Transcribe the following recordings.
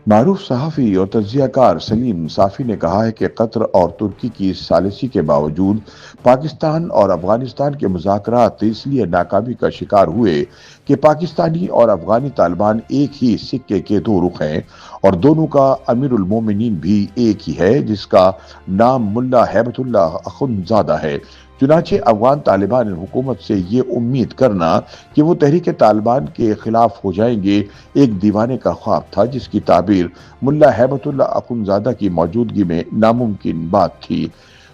معروف صحافی اور تجزیہ کار سلیم صافی نے کہا ہے کہ قطر اور ترکی کی ثالثی کے باوجود پاکستان اور افغانستان کے مذاکرات اس لیے ناکامی کا شکار ہوئے کہ پاکستانی اور افغانی طالبان ایک ہی سکے کے دو رخ ہیں اور دونوں کا امیر المومنین بھی ایک ہی ہے، جس کا نام ملا ہیبت اللہ اخندزادہ ہے۔ چنانچہ افغان طالبان حکومت سے یہ امید کرنا کہ وہ تحریک طالبان کے خلاف ہو جائیں گے ایک دیوانے کا خواب تھا، جس کی تعبیر ملا ہیبت اللہ اخندزادہ کی موجودگی میں ناممکن بات تھی۔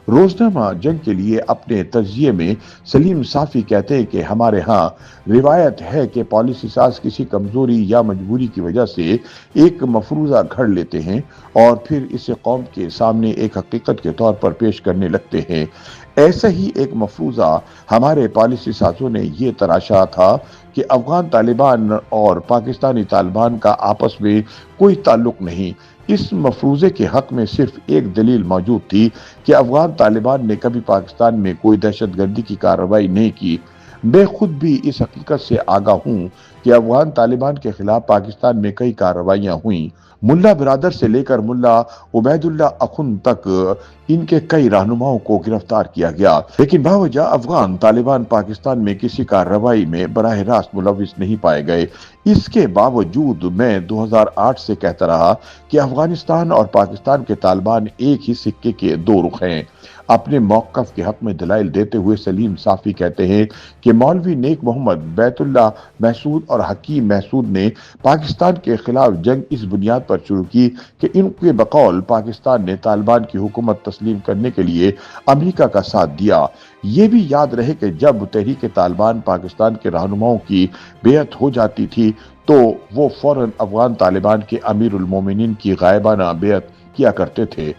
روزنامہ جنگ کے لیے اپنے تجزیے میں سلیم صافی کہتے ہیں کہ ہمارے ہاں روایت ہے کہ پالیسی ساز کسی کمزوری یا مجبوری کی وجہ سے ایک مفروضہ گھڑ لیتے ہیں اور پھر اسے قوم کے سامنے ایک حقیقت کے طور پر پیش کرنے لگتے ہیں۔ ایسا ہی ایک مفروضہ ہمارے پالیسی سازوں نے یہ تراشا تھا کہ افغان طالبان اور پاکستانی طالبان کا آپس میں کوئی تعلق نہیں۔ اس مفروضے کے حق میں صرف ایک دلیل موجود تھی کہ افغان طالبان نے کبھی پاکستان میں کوئی دہشت گردی کی کارروائی نہیں کی۔ میں خود بھی اس حقیقت سے آگاہ ہوں کہ افغان طالبان کے خلاف پاکستان میں کئی کارروائیاں ہوئیں۔ ملا برادر سے لے کر ملا عبید اللہ اخند تک ان کے کئی رہنماؤں کو گرفتار کیا گیا، لیکن باوجہ افغان طالبان پاکستان میں کسی کارروائی میں براہ راست ملوث نہیں پائے گئے۔ اس کے باوجود میں 2008 سے کہتا رہا کہ افغانستان اور پاکستان کے طالبان ایک ہی سکے کے دو رخ ہیں۔ اپنے موقف کے حق میں دلائل دیتے ہوئے سلیم صافی کہتے ہیں کہ مولوی نیک محمد بیت اللہ محسود اور حکیم محسود نے پاکستان کے خلاف جنگ اس بنیاد پر شروع کی کہ ان کے بقول پاکستان نے طالبان کی حکومت تسلیم کرنے کے لیے امریکہ کا ساتھ دیا۔ یہ بھی یاد رہے کہ جب تحریک طالبان پاکستان کے رہنماؤں کی بیعت ہو جاتی تھی تو وہ فوراً افغان طالبان کے امیر المومنین کی غائبانہ بیعت کیا کرتے تھے۔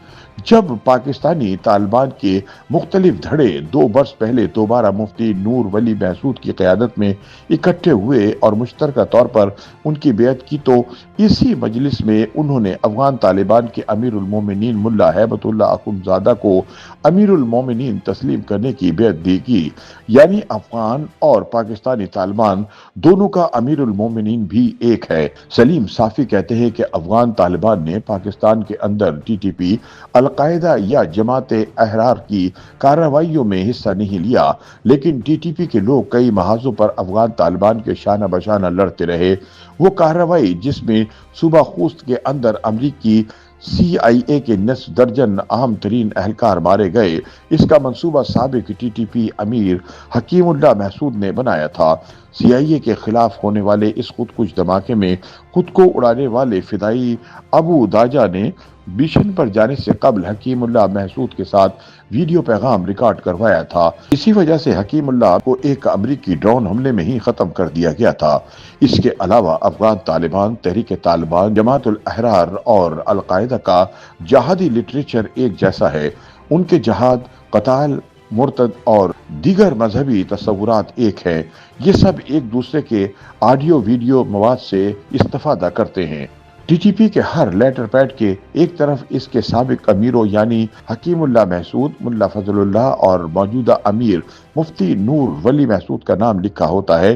جب پاکستانی طالبان کے مختلف دھڑے 2 برس پہلے دوبارہ مفتی نور ولی محسود کی قیادت میں اکٹھے ہوئے اور مشترکہ طور پر ان کی بیعت کی تو اسی مجلس میں انہوں نے افغان طالبان کے امیر المومنین ملا ہیبت اللہ اخندزادہ کو امیر المومنین تسلیم کرنے کی بیعت دی کی، یعنی افغان اور پاکستانی طالبان دونوں کا امیر المومنین بھی ایک ہے۔ سلیم صافی کہتے ہیں کہ افغان طالبان نے پاکستان کے اندر ٹی ٹی پی، القاعدہ یا جماعت احرار کی کارروائیوں میں حصہ نہیں لیا، لیکن ٹی ٹی پی کے لوگ کئی محاذوں پر افغان طالبان کے شانہ بشانہ لڑتے رہے۔ وہ کارروائی جس میں صوبہ خوست کے اندر امریکی سی آئی اے کے نصف درجن اہم ترین اہلکار مارے گئے، اس کا منصوبہ سابق ٹی ٹی پی امیر حکیم اللہ محسود نے بنایا تھا۔ سی آئی اے کے خلاف ہونے والے اس خودکش دھماکے میں خود کو اڑانے والے فدائی ابو داجا نے مشن پر جانے سے قبل حکیم اللہ محسود کے ساتھ ویڈیو پیغام ریکارڈ کروایا تھا۔ اسی وجہ سے حکیم اللہ کو ایک امریکی ڈرون حملے میں ہی ختم کر دیا گیا تھا۔ اس کے علاوہ افغان طالبان، تحریک طالبان، جماعت الاحرار اور القاعدہ کا جہادی لٹریچر ایک جیسا ہے۔ ان کے جہاد، قتال، مرتد اور دیگر مذہبی تصورات ایک ہیں۔ یہ سب ایک دوسرے کے آڈیو ویڈیو مواد سے استفادہ کرتے ہیں۔ ٹی ٹی پی کے ہر لیٹر پیڈ کے ایک طرف اس کے سابق امیروں یعنی حکیم اللہ محسود، ملا فضل اللہ اور موجودہ امیر مفتی نور ولی محسود کا نام لکھا ہوتا ہے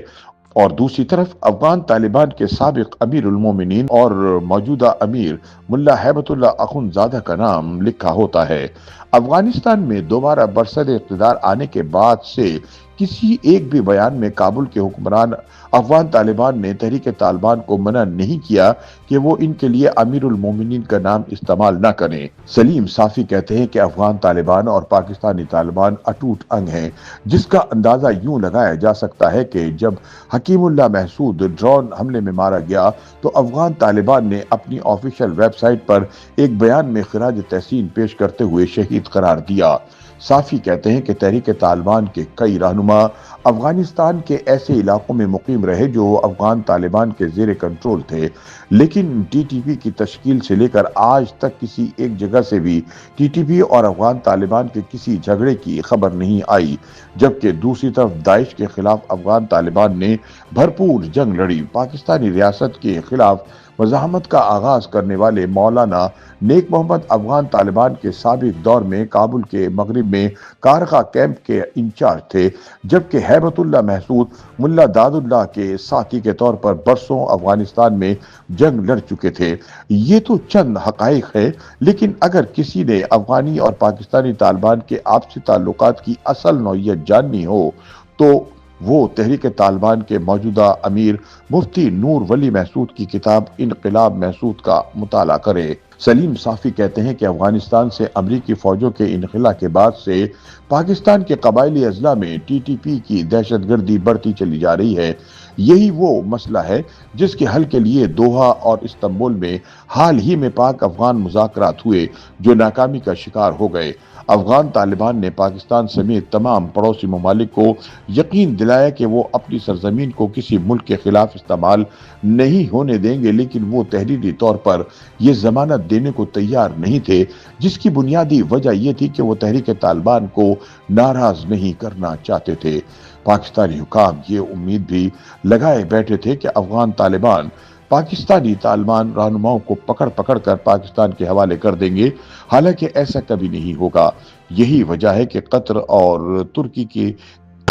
اور دوسری طرف افغان طالبان کے سابق امیر المومنین اور موجودہ امیر ملا ہیبت اللہ اخندزادہ کا نام لکھا ہوتا ہے۔ افغانستان میں دوبارہ برسر اقتدار آنے کے بعد سے کسی ایک بھی بیان میں کابل کے حکمران افغان طالبان نے تحریک طالبان کو منع نہیں کیا کہ وہ ان کے لیے امیر المومنین کا نام استعمال نہ کریں۔ سلیم صافی کہتے ہیں کہ افغان طالبان اور پاکستانی طالبان اٹوٹ انگ ہیں، جس کا اندازہ یوں لگایا جا سکتا ہے کہ جب حکیم اللہ محسود ڈرون حملے میں مارا گیا تو افغان طالبان نے اپنی آفیشیل ویب سائٹ پر ایک بیان میں خراج تحسین پیش کرتے ہوئے شہید قرار دیا۔ صافی کہتے ہیں کہ تحریک طالبان کے کئی رہنما افغانستان کے ایسے علاقوں میں مقیم رہے جو افغان طالبان کے زیر کنٹرول تھے، لیکن ٹی ٹی پی کی تشکیل سے لے کر آج تک کسی ایک جگہ سے بھی ٹی ٹی پی اور افغان طالبان کے کسی جھگڑے کی خبر نہیں آئی، جبکہ دوسری طرف داعش کے خلاف افغان طالبان نے بھرپور جنگ لڑی۔ پاکستانی ریاست کے خلاف مزاحمت کا آغاز کرنے والے مولانا نیک محمد افغان طالبان کے سابق دور میں کابل کے مغرب میں کارخا کیمپ کے انچارج تھے، جبکہ ہیبت اللہ محسود ملا داد اللہ کے ساتھی کے طور پر برسوں افغانستان میں جنگ لڑ چکے تھے۔ یہ تو چند حقائق ہے، لیکن اگر کسی نے افغانی اور پاکستانی طالبان کے آپسی تعلقات کی اصل نوعیت جاننی ہو تو وہ تحریک طالبان کے موجودہ امیر مفتی نور ولی محسود کی کتاب انقلاب محسود کا مطالعہ کرے۔ سلیم صافی کہتے ہیں کہ افغانستان سے امریکی فوجوں کے انخلا کے بعد سے پاکستان کے قبائلی اضلاع میں ٹی ٹی پی کی دہشت گردی بڑھتی چلی جا رہی ہے۔ یہی وہ مسئلہ ہے جس کے حل کے لیے دوحہ اور استنبول میں حال ہی میں پاک افغان مذاکرات ہوئے جو ناکامی کا شکار ہو گئے۔ افغان طالبان نے پاکستان سمیت تمام پڑوسی ممالک کو یقین دلایا کہ وہ اپنی سرزمین کو کسی ملک کے خلاف استعمال نہیں ہونے دیں گے، لیکن وہ تحریری طور پر یہ ضمانت دینے کو تیار نہیں تھے، جس کی بنیادی وجہ یہ تھی کہ وہ تحریک طالبان کو ناراض نہیں کرنا چاہتے تھے۔ پاکستانی حکام یہ امید بھی لگائے بیٹھے تھے کہ افغان طالبان پاکستانی طالبان رہنماؤں کو پکڑ پکڑ کر پاکستان کے حوالے کر دیں گے، حالانکہ ایسا کبھی نہیں ہوگا۔ یہی وجہ ہے کہ قطر اور ترکی کی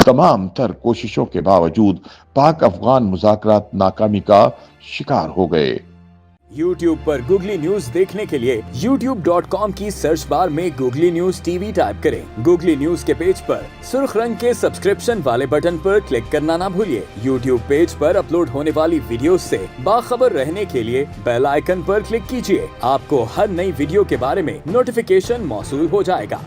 تمام تر کوششوں کے باوجود پاک افغان مذاکرات ناکامی کا شکار ہو گئے۔ یوٹیوب پر گوگلی نیوز دیکھنے کے لیے youtube.com کی سرچ بار میں googly news T V type کریں۔ گوگلی نیوز کے پیج پر سرخ رنگ کے سبسکرپشن والے بٹن پر کلک کرنا نہ بھولیے۔ یوٹیوب پیج پر اپلوڈ ہونے والی ویڈیوز سے باخبر رہنے کے لیے بیل آئیکن پر کلک کیجیے۔ آپ کو ہر نئی ویڈیو کے بارے میں نوٹیفیکیشن موصول ہو جائے گا۔